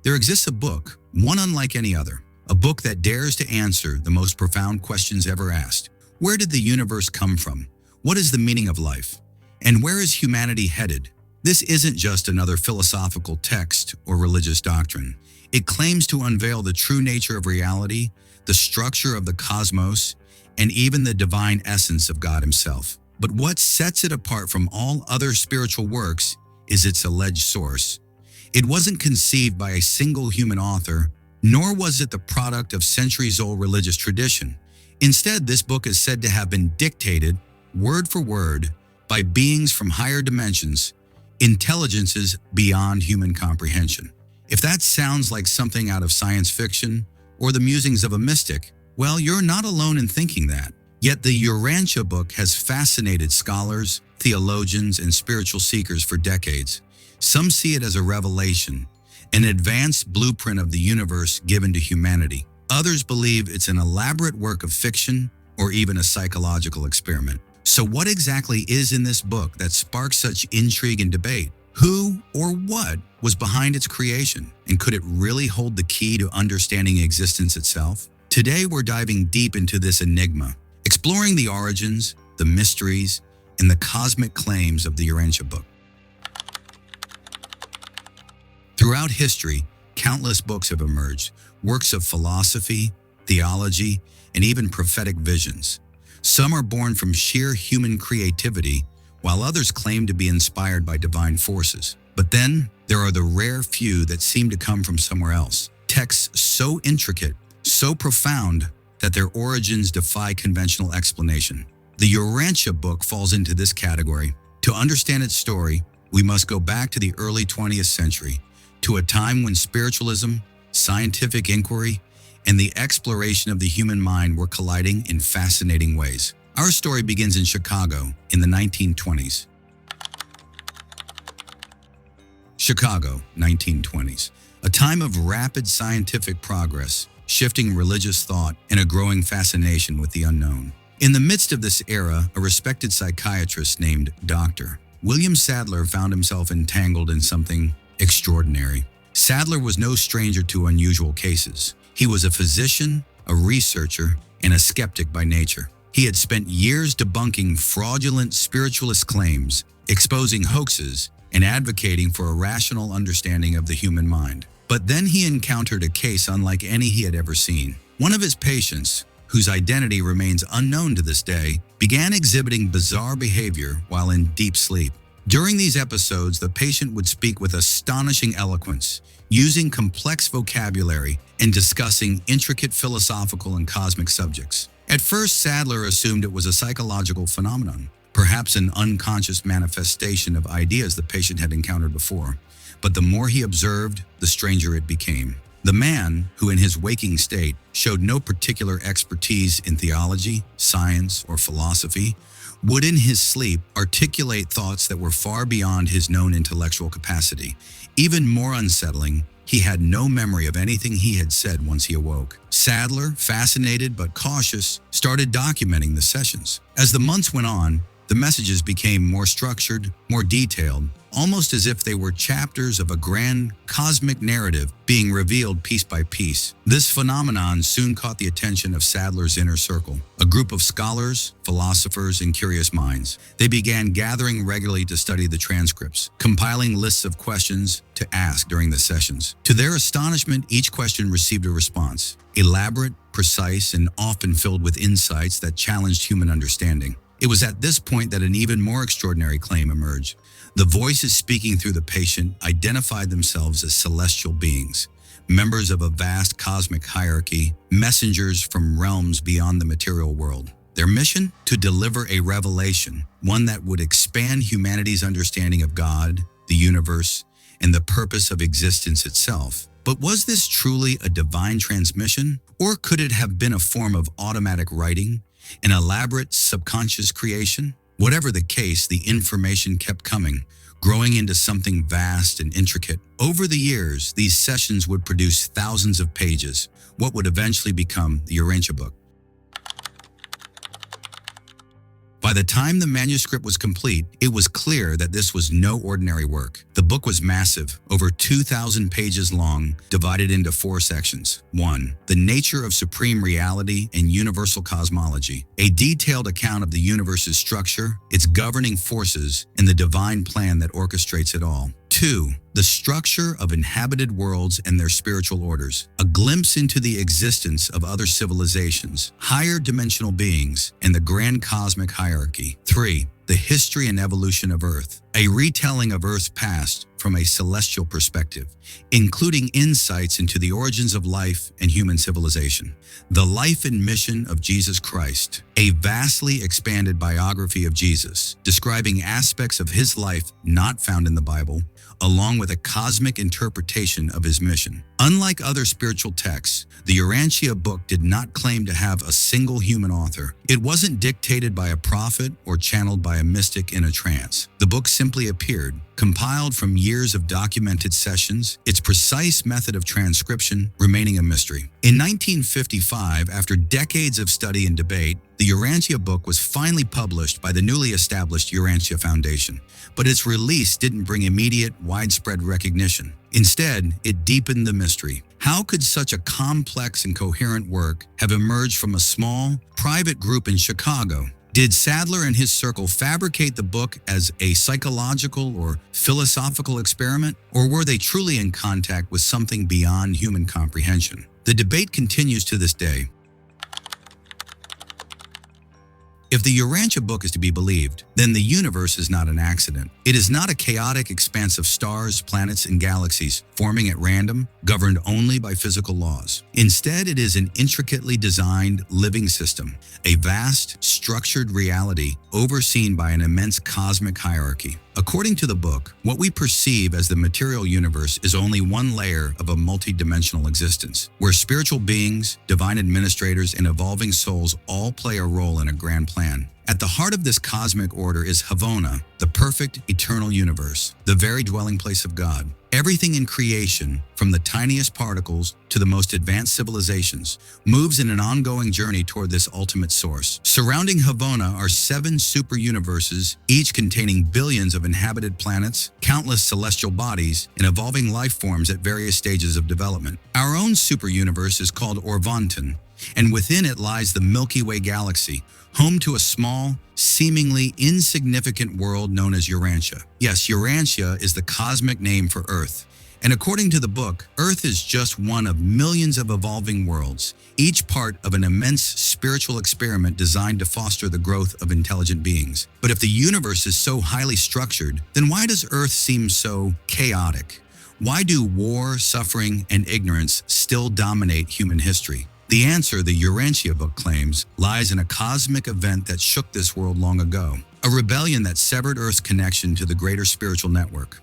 There exists a book, one unlike any other, a book that dares to answer the most profound questions ever asked. Where did the universe come from? What is the meaning of life? And where is humanity headed? This isn't just another philosophical text or religious doctrine. It claims to unveil the true nature of reality, the structure of the cosmos, and even the divine essence of God himself. But what sets it apart from all other spiritual works is its alleged source. It wasn't conceived by a single human author, nor was it the product of centuries-old religious tradition. Instead, this book is said to have been dictated, word for word, by beings from higher dimensions, intelligences beyond human comprehension. If that sounds like something out of science fiction or the musings of a mystic, well, you're not alone in thinking that. Yet the Urantia Book has fascinated scholars, theologians, and spiritual seekers for decades. Some see it as a revelation, an advanced blueprint of the universe given to humanity. Others believe it's an elaborate work of fiction or even a psychological experiment. So what exactly is in this book that sparks such intrigue and debate? Who or what was behind its creation? And could it really hold the key to understanding existence itself? Today, we're diving deep into this enigma, exploring the origins, the mysteries, and the cosmic claims of the Urantia Book. Throughout history, countless books have emerged, works of philosophy, theology, and even prophetic visions. Some are born from sheer human creativity, while others claim to be inspired by divine forces. But then, there are the rare few that seem to come from somewhere else. Texts so intricate, so profound, that their origins defy conventional explanation. The Urantia Book falls into this category. To understand its story, we must go back to the early 20th century, to a time when spiritualism, scientific inquiry, and the exploration of the human mind were colliding in fascinating ways. Our story begins in Chicago in the 1920s. Chicago, 1920s, a time of rapid scientific progress, shifting religious thought, and a growing fascination with the unknown. In the midst of this era, a respected psychiatrist named Dr. William Sadler found himself entangled in something extraordinary. Sadler was no stranger to unusual cases. He was a physician, a researcher, and a skeptic by nature. He had spent years debunking fraudulent spiritualist claims, exposing hoaxes, and advocating for a rational understanding of the human mind. But then he encountered a case unlike any he had ever seen. One of his patients, whose identity remains unknown to this day, began exhibiting bizarre behavior while in deep sleep. During these episodes, the patient would speak with astonishing eloquence, using complex vocabulary and discussing intricate philosophical and cosmic subjects. At first, Sadler assumed it was a psychological phenomenon, perhaps an unconscious manifestation of ideas the patient had encountered before. But the more he observed, the stranger it became. The man, who in his waking state showed no particular expertise in theology, science, or philosophy, would in his sleep articulate thoughts that were far beyond his known intellectual capacity. Even more unsettling, he had no memory of anything he had said once he awoke. Sadler, fascinated but cautious, started documenting the sessions. As the months went on, the messages became more structured, more detailed, almost as if they were chapters of a grand cosmic narrative being revealed piece by piece. This phenomenon soon caught the attention of Sadler's inner circle, a group of scholars, philosophers, and curious minds. They began gathering regularly to study the transcripts, compiling lists of questions to ask during the sessions. To their astonishment, each question received a response, elaborate, precise, and often filled with insights that challenged human understanding. It was at this point that an even more extraordinary claim emerged. The voices speaking through the patient identified themselves as celestial beings, members of a vast cosmic hierarchy, messengers from realms beyond the material world. Their mission? To deliver a revelation, one that would expand humanity's understanding of God, the universe, and the purpose of existence itself. But was this truly a divine transmission? Or could it have been a form of automatic writing, an elaborate subconscious creation? Whatever the case, the information kept coming, growing into something vast and intricate. Over the years, these sessions would produce thousands of pages, what would eventually become the Urantia Book. By By the time the manuscript was complete, it was clear that this was no ordinary work. The book was massive, over 2,000 pages long, divided into 4 sections. 1. The nature of supreme reality and universal cosmology, a detailed account of the universe's structure, its governing forces, and the divine plan that orchestrates it all. 2. The structure of inhabited worlds and their spiritual orders, a glimpse into the existence of other civilizations, higher dimensional beings, and the grand cosmic hierarchy. 3. The history and evolution of Earth, a retelling of Earth's past from a celestial perspective, including insights into the origins of life and human civilization. The life and mission of Jesus Christ, a vastly expanded biography of Jesus, describing aspects of his life not found in the Bible, along with a cosmic interpretation of his mission. Unlike other spiritual texts, the Urantia Book did not claim to have a single human author. It wasn't dictated by a prophet or channeled by a mystic in a trance. The book simply appeared, compiled from years of documented sessions, its precise method of transcription remaining a mystery. In 1955, after decades of study and debate, the Urantia Book was finally published by the newly established Urantia Foundation, but its release didn't bring immediate, widespread recognition. Instead, it deepened the mystery. How could such a complex and coherent work have emerged from a small, private group in Chicago? Did Sadler and his circle fabricate the book as a psychological or philosophical experiment, or were they truly in contact with something beyond human comprehension? The debate continues to this day. If the Urantia Book is to be believed, then the universe is not an accident. It is not a chaotic expanse of stars, planets, and galaxies forming at random, governed only by physical laws. Instead, it is an intricately designed living system, a vast, structured reality overseen by an immense cosmic hierarchy. According to the book, what we perceive as the material universe is only one layer of a multi-dimensional existence, where spiritual beings, divine administrators, and evolving souls all play a role in a grand plan. At the heart of this cosmic order is Havona, the perfect, eternal universe, the very dwelling place of God. Everything in creation, from the tiniest particles to the most advanced civilizations, moves in an ongoing journey toward this ultimate source. Surrounding Havona are 7 super-universes, each containing billions of inhabited planets, countless celestial bodies, and evolving life forms at various stages of development. Our own super-universe is called Orvonton, and within it lies the Milky Way galaxy, home to a small, seemingly insignificant world known as Urantia. Yes, Urantia is the cosmic name for Earth. And according to the book, Earth is just one of millions of evolving worlds, each part of an immense spiritual experiment designed to foster the growth of intelligent beings. But if the universe is so highly structured, then why does Earth seem so chaotic? Why do war, suffering, and ignorance still dominate human history? The answer, the Urantia Book claims, lies in a cosmic event that shook this world long ago, a rebellion that severed Earth's connection to the greater spiritual network.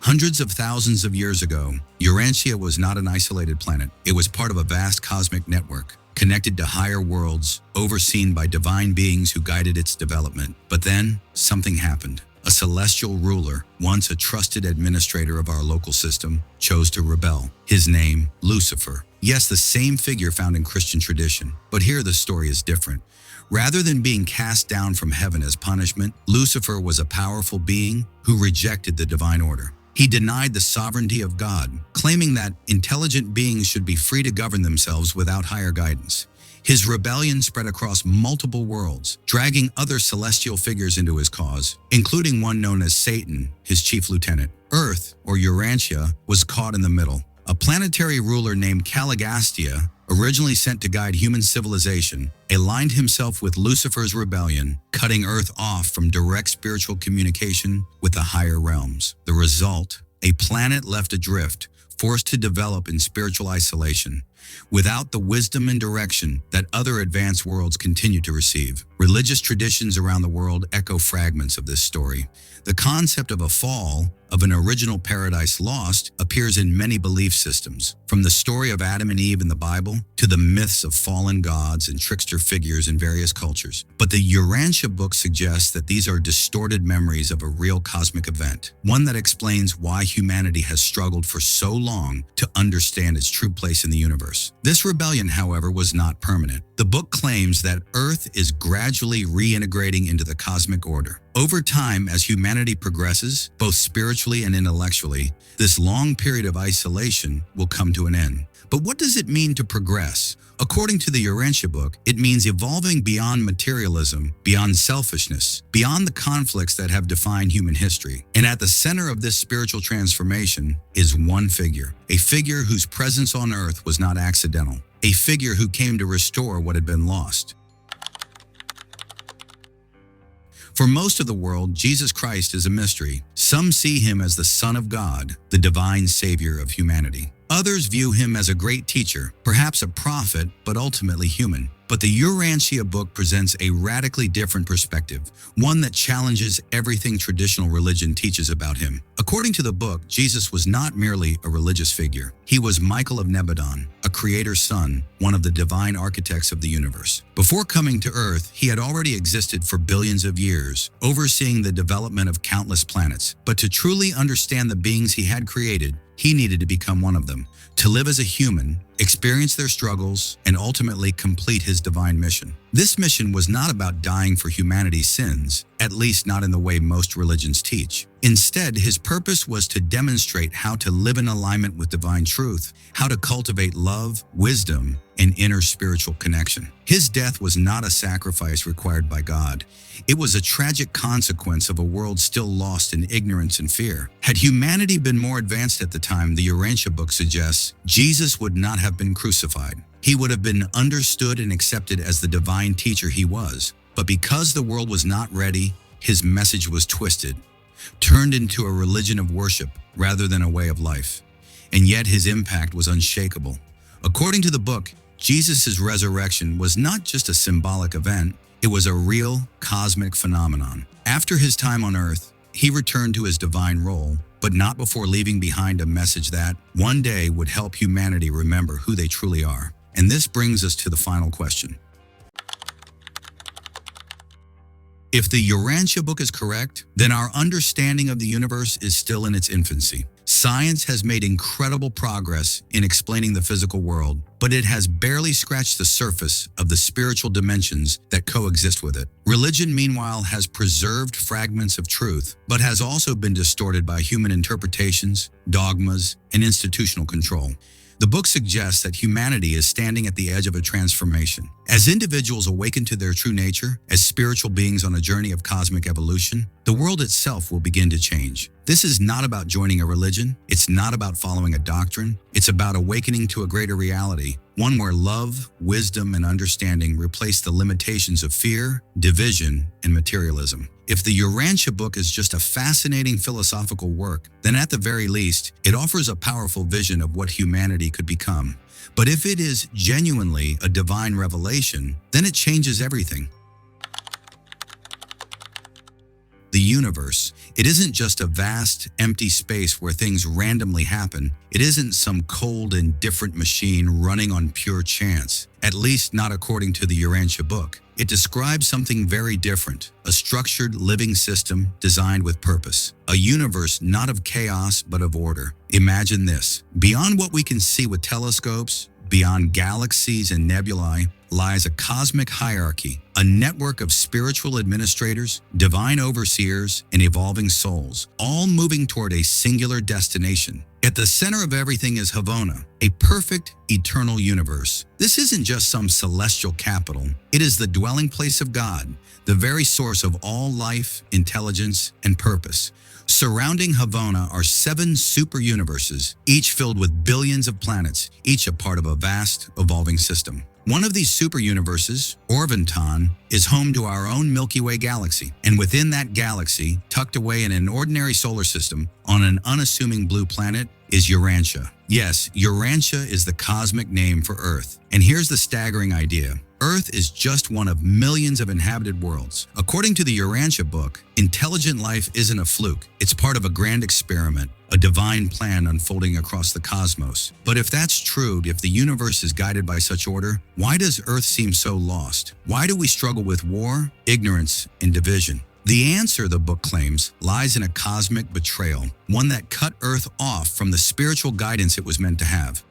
Hundreds of thousands of years ago, Urantia was not an isolated planet. It was part of a vast cosmic network, connected to higher worlds, overseen by divine beings who guided its development. But then, something happened. A celestial ruler, once a trusted administrator of our local system, chose to rebel. His name, Lucifer. Yes, the same figure found in Christian tradition, but here the story is different. Rather than being cast down from heaven as punishment, Lucifer was a powerful being who rejected the divine order. He denied the sovereignty of God, claiming that intelligent beings should be free to govern themselves without higher guidance. His rebellion spread across multiple worlds, dragging other celestial figures into his cause, including one known as Satan, his chief lieutenant. Earth, or Urantia, was caught in the middle. A planetary ruler named Caligastia, originally sent to guide human civilization, aligned himself with Lucifer's rebellion, cutting Earth off from direct spiritual communication with the higher realms. The result, a planet left adrift, forced to develop in spiritual isolation, without the wisdom and direction that other advanced worlds continue to receive. Religious traditions around the world echo fragments of this story. The concept of a fall, of an original paradise lost, appears in many belief systems, from the story of Adam and Eve in the Bible to the myths of fallen gods and trickster figures in various cultures. But the Urantia Book suggests that these are distorted memories of a real cosmic event, one that explains why humanity has struggled for so long to understand its true place in the universe. This rebellion, however, was not permanent. The The book claims that Earth is gradually reintegrating into the cosmic order. Over time, as humanity progresses, both spiritually and intellectually, this long period of isolation will come to an end. But what does it mean to progress? According to the Urantia Book, it means evolving beyond materialism, beyond selfishness, beyond the conflicts that have defined human history. And at the center of this spiritual transformation is one figure, a figure whose presence on earth was not accidental, a figure who came to restore what had been lost. For most of the world, Jesus Christ is a mystery. Some see him as the Son of God, the divine Savior of humanity. Others view him as a great teacher, perhaps a prophet, but ultimately human. But the Urantia Book presents a radically different perspective, one that challenges everything traditional religion teaches about him. According to the book, Jesus was not merely a religious figure. He was Michael of Nebadon, a creator's son, one of the divine architects of the universe. Before coming to Earth, he had already existed for billions of years, overseeing the development of countless planets. But to truly understand the beings he had created, he needed to become one of them, to live as a human, experience their struggles, and ultimately complete his divine mission. This mission was not about dying for humanity's sins, at least not in the way most religions teach. Instead, his purpose was to demonstrate how to live in alignment with divine truth, how to cultivate love, wisdom, and inner spiritual connection. His death was not a sacrifice required by God. It was a tragic consequence of a world still lost in ignorance and fear. Had humanity been more advanced at the time, the Urantia Book suggests, Jesus would not have been crucified. He would have been understood and accepted as the divine teacher he was. But because the world was not ready, his message was twisted, turned into a religion of worship rather than a way of life. And yet his impact was unshakable. According to the book, Jesus' resurrection was not just a symbolic event, it was a real cosmic phenomenon. After his time on earth, he returned to his divine role, but not before leaving behind a message that one day would help humanity remember who they truly are. And this brings us to the final question. If the Urantia Book is correct, then our understanding of the universe is still in its infancy. Science has made incredible progress in explaining the physical world, but it has barely scratched the surface of the spiritual dimensions that coexist with it. Religion, meanwhile, has preserved fragments of truth, but has also been distorted by human interpretations, dogmas, and institutional control. The book suggests that humanity is standing at the edge of a transformation. As individuals awaken to their true nature, as spiritual beings on a journey of cosmic evolution, the world itself will begin to change. This is not about joining a religion. It's not about following a doctrine. It's about awakening to a greater reality, one where love, wisdom, and understanding replace the limitations of fear, division, and materialism. If the Urantia Book is just a fascinating philosophical work, then at the very least, it offers a powerful vision of what humanity could become. But if it is genuinely a divine revelation, then it changes everything. The universe, it isn't just a vast, empty space where things randomly happen. It isn't some cold, indifferent machine running on pure chance, at least not according to the Urantia Book. It describes something very different, a structured living system designed with purpose, a universe not of chaos but of order. Imagine this, beyond what we can see with telescopes, beyond galaxies and nebulae, lies a cosmic hierarchy, a network of spiritual administrators, divine overseers, and evolving souls, all moving toward a singular destination. At the center of everything is Havona, a perfect, eternal universe. This isn't just some celestial capital. It is the dwelling place of God, the very source of all life, intelligence, and purpose. Surrounding Havona are 7 super universes, each filled with billions of planets, each a part of a vast, evolving system. One of these super universes, Orvanton, is home to our own Milky Way galaxy. And within that galaxy, tucked away in an ordinary solar system, on an unassuming blue planet, is Urantia. Yes, Urantia is the cosmic name for Earth. And here's the staggering idea. Earth is just one of millions of inhabited worlds. According to the Urantia Book, intelligent life isn't a fluke. It's part of a grand experiment, a divine plan unfolding across the cosmos. But if that's true, if the universe is guided by such order, why does Earth seem so lost? Why do we struggle with war, ignorance, and division? The answer, the book claims, lies in a cosmic betrayal, one that cut Earth off from the spiritual guidance it was meant to have.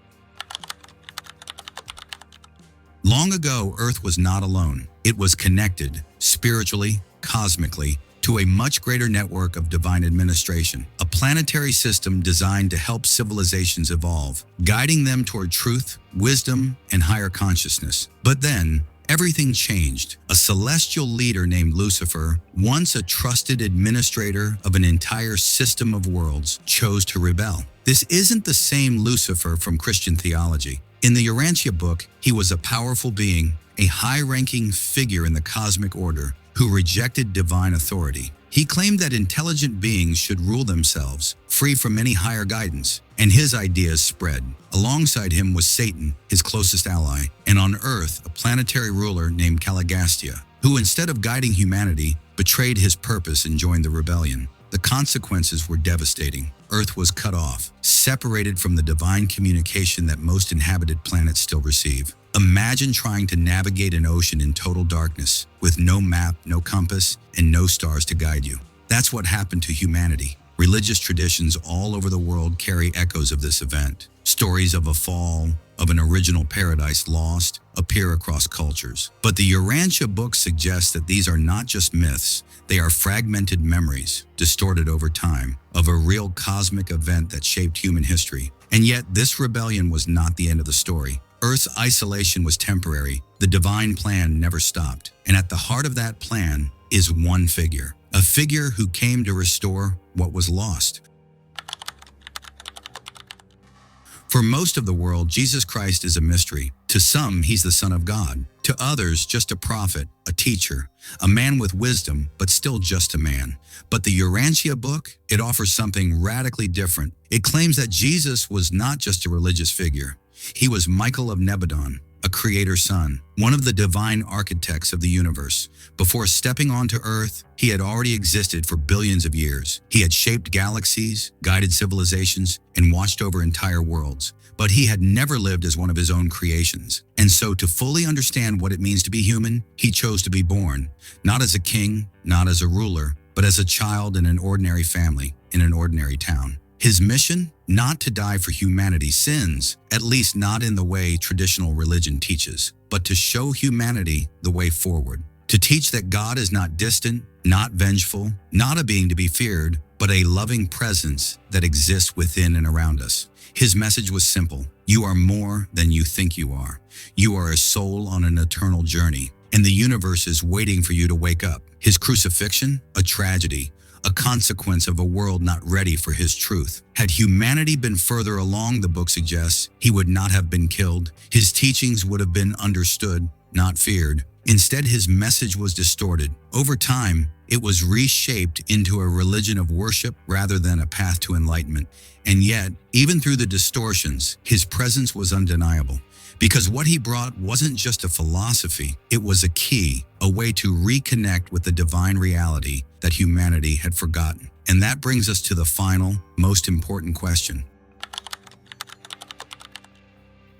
Long ago, Earth was not alone. It was connected, spiritually, cosmically, to a much greater network of divine administration, a planetary system designed to help civilizations evolve, guiding them toward truth, wisdom, and higher consciousness. But then, everything changed. A celestial leader named Lucifer, once a trusted administrator of an entire system of worlds, chose to rebel. This isn't the same Lucifer from Christian theology. In the Urantia Book, he was a powerful being, a high-ranking figure in the cosmic order, who rejected divine authority. He claimed that intelligent beings should rule themselves, free from any higher guidance, and his ideas spread. Alongside him was Satan, his closest ally, and on Earth, a planetary ruler named Caligastia, who instead of guiding humanity, betrayed his purpose and joined the rebellion. The consequences were devastating. Earth was cut off, separated from the divine communication that most inhabited planets still receive. Imagine trying to navigate an ocean in total darkness, with no map, no compass, and no stars to guide you. That's what happened to humanity. Religious traditions all over the world carry echoes of this event. Stories of a fall, of an original paradise lost, appear across cultures. But the Urantia Book suggests that these are not just myths, they are fragmented memories, distorted over time, of a real cosmic event that shaped human history. And yet, this rebellion was not the end of the story. Earth's isolation was temporary. The divine plan never stopped. And at the heart of that plan is one figure, a figure who came to restore what was lost. For most of the world, Jesus Christ is a mystery. To some, he's the Son of God. To others, just a prophet, a teacher, a man with wisdom, but still just a man. But the Urantia Book, it offers something radically different. It claims that Jesus was not just a religious figure. He was Michael of Nebadon, a creator's son, one of the divine architects of the universe. Before stepping onto Earth, he had already existed for billions of years. He had shaped galaxies, guided civilizations, and watched over entire worlds. But he had never lived as one of his own creations. And so to fully understand what it means to be human, he chose to be born, not as a king, not as a ruler, but as a child in an ordinary family, in an ordinary town. His mission? Not to die for humanity's sins, at least not in the way traditional religion teaches, but to show humanity the way forward. To teach that God is not distant, not vengeful, not a being to be feared, but a loving presence that exists within and around us. His message was simple. You are more than you think you are. You are a soul on an eternal journey, and the universe is waiting for you to wake up. His crucifixion? A tragedy. A consequence of a world not ready for his truth. Had humanity been further along, the book suggests, he would not have been killed. His teachings would have been understood, not feared. Instead, his message was distorted. Over time, it was reshaped into a religion of worship rather than a path to enlightenment. And yet, even through the distortions, his presence was undeniable. Because what he brought wasn't just a philosophy, it was a key, a way to reconnect with the divine reality that humanity had forgotten. And that brings us to the final, most important question.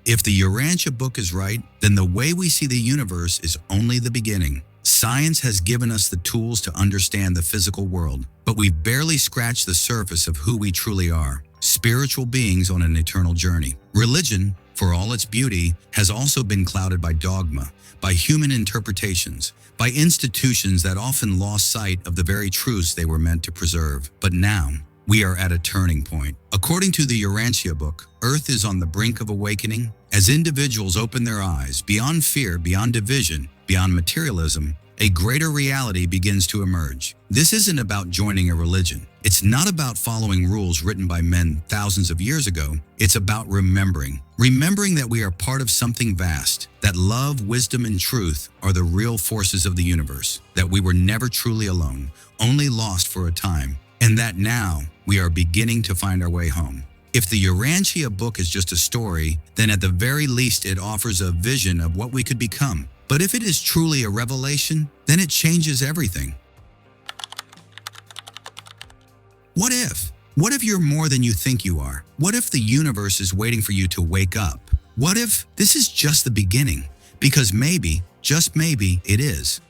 If the Urantia Book is right, then the way we see the universe is only the beginning. Science has given us the tools to understand the physical world, but we've barely scratched the surface of who we truly are, spiritual beings on an eternal journey. Religion, for all its beauty, has also been clouded by dogma, by human interpretations, by institutions that often lost sight of the very truths they were meant to preserve. But now, we are at a turning point. According to the Urantia Book, Earth is on the brink of awakening. As individuals open their eyes, beyond fear, beyond division, beyond materialism, a greater reality begins to emerge. This isn't about joining a religion. It's not about following rules written by men thousands of years ago. It's about remembering that we are part of something vast, that love, wisdom, and truth are the real forces of the universe, that we were never truly alone, only lost for a time, and that now we are beginning to find our way home. If the Urantia Book is just a story, then at the very least it offers a vision of what we could become. But if it is truly a revelation, then it changes everything. What if? What if you're more than you think you are? What if the universe is waiting for you to wake up? What if this is just the beginning? Because maybe, just maybe, it is.